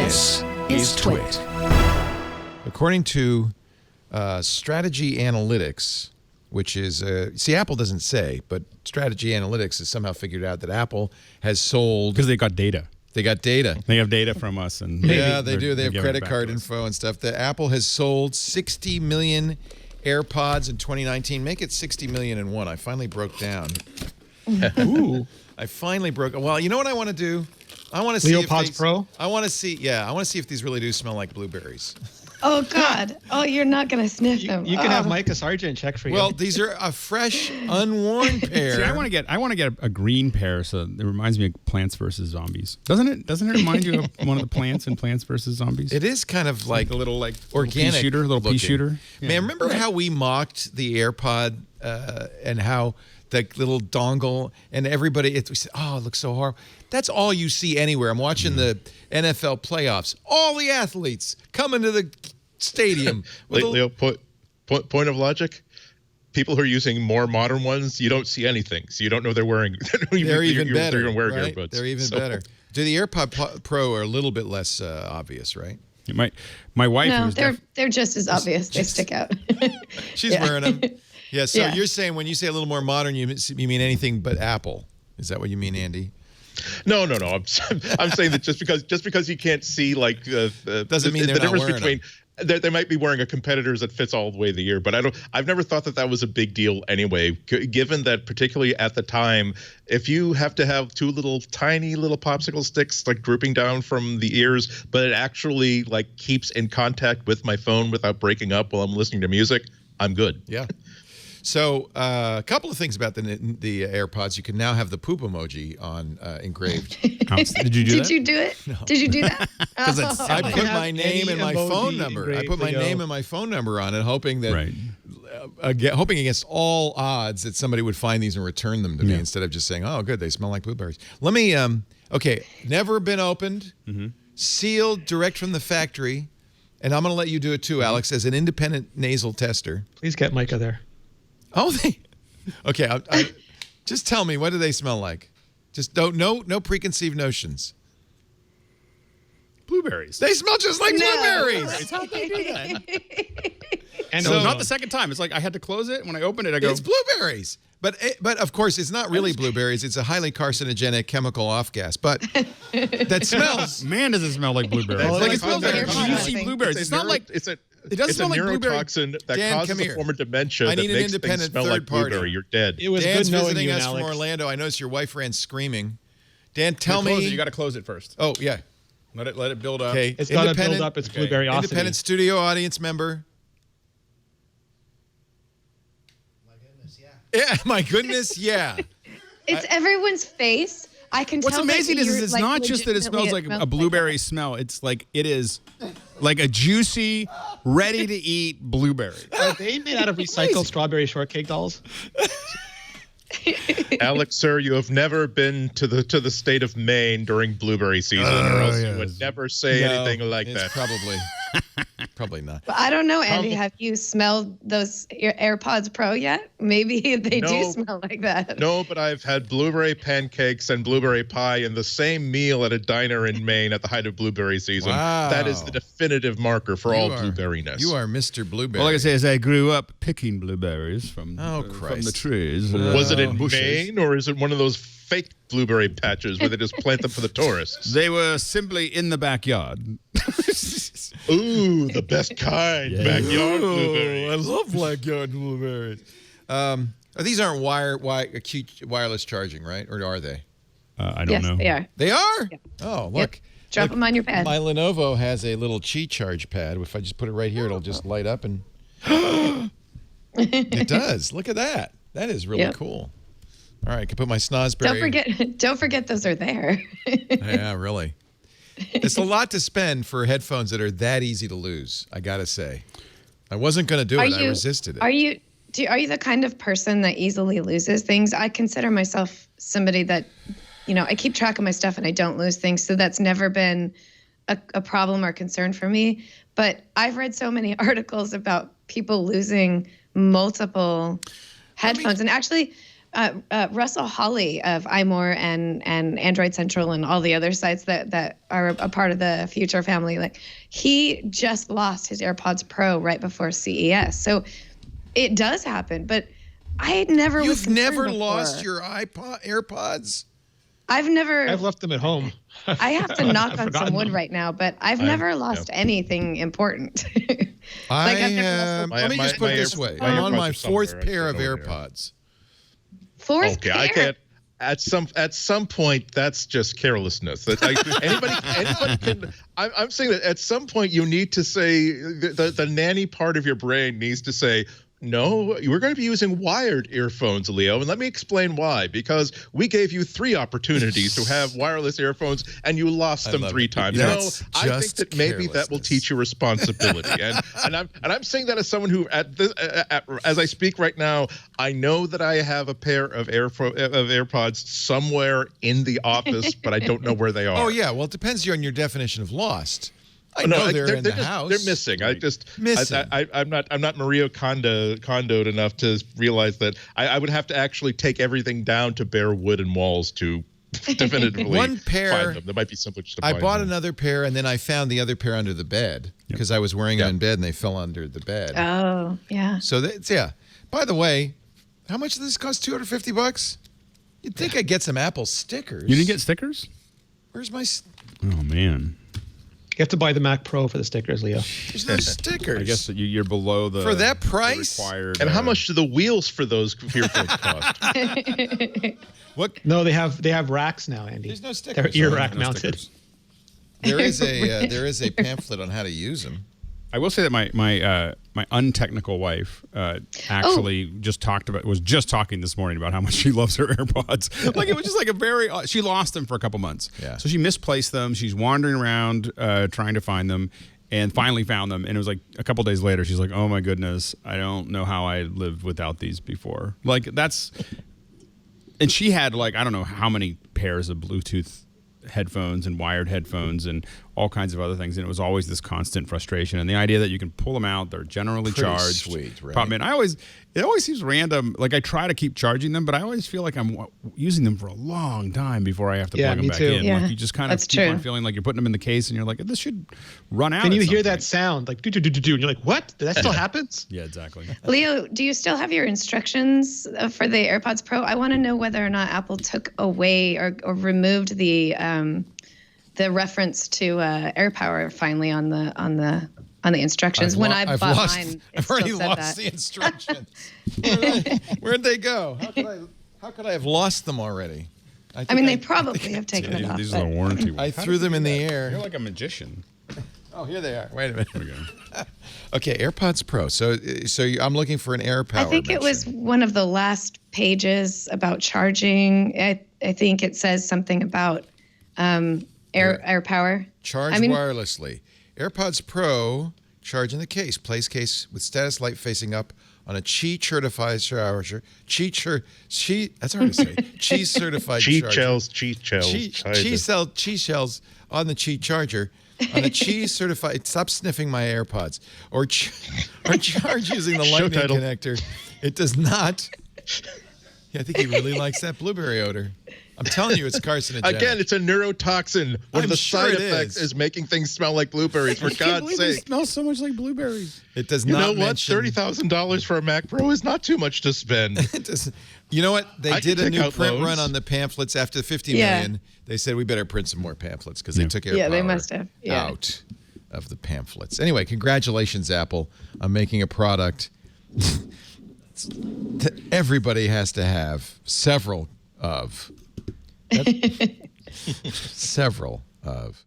This is TWiT. According to Strategy Analytics, which is, Apple doesn't say, but Strategy Analytics has somehow figured out that Apple has sold... Because they got data. They got data. They have data from us. And yeah, they do. They have credit card info and stuff. The Apple has sold 60 million AirPods in 2019. Make it 60 million and one. I finally broke down. Ooh. I finally broke... Well, you know what I want to do? I want to see LeoPods Pro? I want to see, I want to see if these really do smell like blueberries. Oh, God. Oh, you're not going to sniff them. You can have Micah Sargent check for you. Well, these are a fresh, unworn pair. See, I want to get a green pair, so it reminds me of Plants vs. Zombies. Doesn't it remind you of one of the plants in Plants vs. Zombies? It is kind of like a little organic little pea shooter. Yeah. Man, remember how we mocked the AirPod and how the little dongle and everybody, we said, oh, it looks so horrible. That's all you see anywhere. I'm watching the NFL playoffs. All the athletes coming to the stadium. Leo, point of logic. People who are using more modern ones, you don't see anything. So you don't know they're wearing. They're even better. They're wearing right? earbuds. They're even better. Do the AirPod Pro are a little bit less obvious, right? My wife. No, they're just as obvious. They stick out. She's wearing them. Yeah. So you're saying when you say a little more modern, you mean anything but Apple? Is that what you mean, Andy? No. I'm saying that just because you can't see doesn't mean they're the not difference wearing between. They might be wearing a competitor's that fits all the way the year, but I've never thought that was a big deal anyway, given that particularly at the time, if you have to have two tiny little popsicle sticks like drooping down from the ears, but it actually keeps in contact with my phone without breaking up while I'm listening to music, I'm good. Yeah. So a couple of things about the AirPods. You can now have the poop emoji on engraved. Did you do that? Did you do it? No. Did you do that? I put my name and my phone number. engraved, I put my name and my phone number on it, hoping that, hoping against all odds that somebody would find these and return them to me instead of just saying, "Oh, good, they smell like blueberries." Let me. Okay, never been opened, sealed direct from the factory, and I'm going to let you do it too, Alex, as an independent nasal tester. Please get Micah there. Oh, okay. Just tell me, what do they smell like? Just no preconceived notions. Blueberries. They smell just like blueberries. How'd they do that? And So- not the second time. It's like I had to close it. When I opened it, I go. It's blueberries. But of course, it's not really blueberries. It's a highly carcinogenic chemical off gas. But that smells. Man, does it smell like blueberries? Well, It smells like juicy blueberries. It's not like it doesn't smell like blueberry. neurotoxin that Dan, causes come a here. form of dementia I that need an makes things independent smell like third party. blueberry. You're dead. It was Dan's good knowing visiting you, us Alex. from Orlando. I noticed your wife ran screaming. Dan, tell Close me. it. You got to close it first. Oh yeah. Let it build up. Okay. It's got to build up its blueberry Independent studio audience member. Yeah, my goodness, yeah. It's everyone's face. I can What's tell. amazing is it's not just that it smells like a blueberry smell. It's like it is like a juicy, ready to eat blueberry. Are they made out of recycled strawberry shortcake dolls? Alex, sir, you have never been to the state of Maine during blueberry season, or else you would never say anything like that. Probably not. But I don't know, Andy. Have you smelled those AirPods Pro yet? Maybe they do smell like that. No, but I've had blueberry pancakes and blueberry pie in the same meal at a diner in Maine at the height of blueberry season. Wow. That is the definitive marker for all blueberryness. You are Mr. Blueberry. Well, like I say, as I grew up picking blueberries from the trees. Was it in bushes. Maine, or is it one of those fake blueberry patches where they just plant them for the tourists? They were simply in the backyard. Ooh, the best kind. Backyard blueberries. I love backyard blueberries. These aren't wireless charging, right? Or are they? I don't know. Yes, they are. They are? Yeah. Oh, look. Drop them on your pad. My Lenovo has a little Qi charge pad. If I just put it right here, it'll just light up and it does. Look at that. That is really cool. All right, I can put my snozzberry. Don't forget those are there. Yeah, really. It's a lot to spend for headphones that are that easy to lose, I gotta say. I wasn't gonna do it. I resisted it. Are you the kind of person that easily loses things? I consider myself somebody that, I keep track of my stuff and I don't lose things. So that's never been a problem or concern for me. But I've read so many articles about people losing multiple headphones. And actually, Russell Hawley of iMore and Android Central and all the other sites that are a part of the Future family, like he just lost his AirPods Pro right before CES. So it does happen, but I had never. You've never lost your AirPods? I've left them at home. I have to knock on some wood right now, but I've never lost anything important. Let me just put it this way. I'm on my fourth pair of AirPods. Fourth pair? I can't. At some point, that's just carelessness. That's like, anybody can. I'm saying that at some point you need to say the nanny part of your brain needs to say, no, we're going to be using wired earphones, Leo, and let me explain why. Because we gave you 3 opportunities to have wireless earphones, and you lost them 3 times. No, I think that maybe that will teach you responsibility. and I'm saying that as someone who, as I speak right now, I know that I have a pair of AirPods somewhere in the office, but I don't know where they are. Oh yeah, well it depends on your definition of lost. I know they're in the house. They're missing. I'm not Maria Kondoed enough to realize that I would have to actually take everything down to bare wood and walls to definitively One pair, find them. There might be simply just to I find bought them. another pair, and then I found the other pair under the bed because I was wearing them in bed, and they fell under the bed. Oh, yeah. So yeah. By the way, how much does this cost? $250? You'd think I'd get some Apple stickers. You didn't get stickers? Where's my? Oh man. You have to buy the Mac Pro for the stickers, Leo. There's no stickers. I guess that you're below the for that price. Required, And how much do the wheels for those earphones cost? What? No, they have racks now, Andy. There's no stickers. They're ear rack mounted. There is a pamphlet on how to use them. I will say that my untechnical wife actually was just talking this morning about how much she loves her AirPods. Like it was just like she lost them for a couple months. Yeah. So she misplaced them. She's wandering around trying to find them, and finally found them. And it was like a couple days later, she's like, "Oh my goodness, I don't know how I lived without these before." Like that's, and she had like I don't know how many pairs of Bluetooth headphones and wired headphones and all kinds of other things, and it was always this constant frustration. And the idea that you can pull them out, they're generally charged. Sweet, right? Problem, and it always seems random. Like I try to keep charging them, but I always feel like I'm using them for a long time before I have to plug them back in. Yeah, like you just kind of keep on feeling like you're putting them in the case, and you're like, this should run out. And you at hear some that point. sound like do do do do do, and you're like, what? That still happens? Yeah, exactly. Leo, do you still have your instructions for the AirPods Pro? I want to know whether or not Apple took away or removed the reference to AirPower finally on the instructions. When I bought mine, I've already lost the instructions. Where'd they go? How could I have lost them already? I mean, they probably have taken it off. These are the warranty ones. I threw them in the air. You're like a magician. Oh, here they are. Wait a minute. There we go. Okay, AirPods Pro. So I'm looking for an AirPower. I think it was one of the last pages about charging. I think it says something about AirPower. Charge wirelessly. AirPods Pro, charge in the case. Place case with status light facing up on a Qi certified charger. That's hard to say. Qi certified charger. Qi shells on the Qi charger. On a Qi certified. Stop sniffing my AirPods. Or charge using the lightning connector. It does not. Yeah, I think he really likes that blueberry odor. I'm telling you, it's carcinogenic. Again, it's a neurotoxin. One of the side effects is making things smell like blueberries. For God's sake, it smells so much like blueberries. It does you not. know what? $30,000 for a Mac Pro is not too much to spend. You know what? They did a new print loans. run on the pamphlets after 50 million. They said we better print some more pamphlets because they took AirPower Yeah, they must have. Yeah. out of the pamphlets. Anyway, congratulations, Apple, on making a product that everybody has to have several of. Several of.